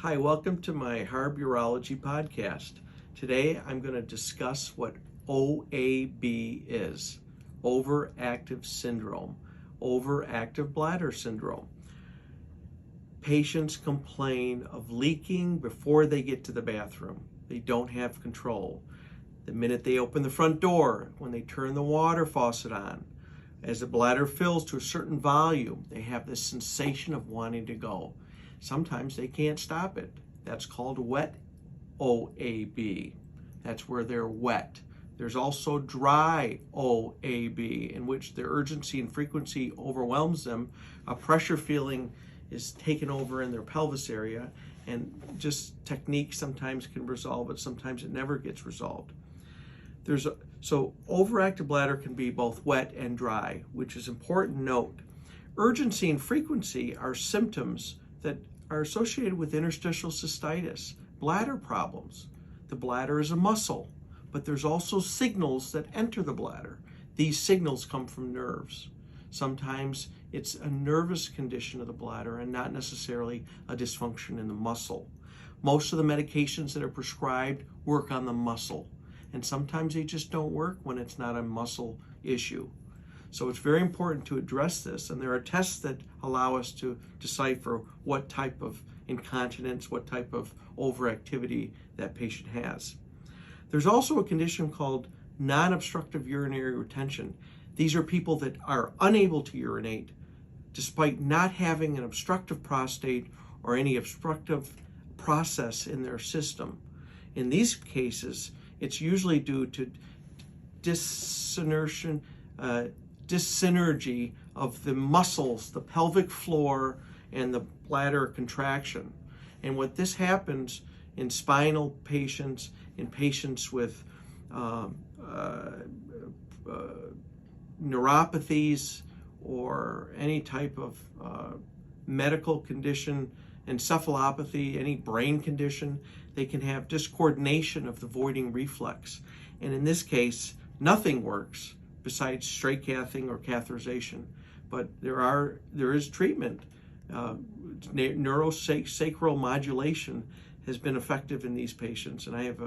Hi, welcome to my Harb Urology podcast. Today I'm going to discuss what OAB is, overactive syndrome, overactive bladder syndrome. Patients complain of leaking before they get to the bathroom. They don't have control. The minute they open the front door, when they turn the water faucet on, as the bladder fills to a certain volume, they have this sensation of wanting to go. Sometimes they can't stop it. That's called wet OAB. That's where they're wet. There's also dry OAB, in which the urgency and frequency overwhelms them. A pressure feeling is taken over in their pelvis area, and just technique sometimes can resolve it, sometimes it never gets resolved. So overactive bladder can be both wet and dry, which is important to note. Urgency and frequency are symptoms that are associated with interstitial cystitis, bladder problems. The bladder is a muscle, but there's also signals that enter the bladder. These signals come from nerves. Sometimes it's a nervous condition of the bladder and not necessarily a dysfunction in the muscle. Most of the medications that are prescribed work on the muscle, and sometimes they just don't work when it's not a muscle issue. So it's very important to address this, and there are tests that allow us to decipher what type of incontinence, what type of overactivity that patient has. There's also a condition called non-obstructive urinary retention. These are people that are unable to urinate despite not having an obstructive prostate or any obstructive process in their system. In these cases, it's usually due to dyssynergy of the muscles, the pelvic floor, and the bladder contraction. And what this happens in spinal patients, in patients with neuropathies or any type of medical condition, encephalopathy, any brain condition, they can have discoordination of the voiding reflex. And in this case, nothing works besides straight cathing or catheterization. But there is treatment. Neurosacral modulation has been effective in these patients, and I have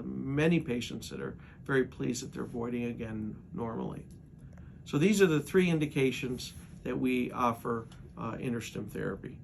many patients that are very pleased that they're voiding again normally. So these are the three indications that we offer InterStim therapy.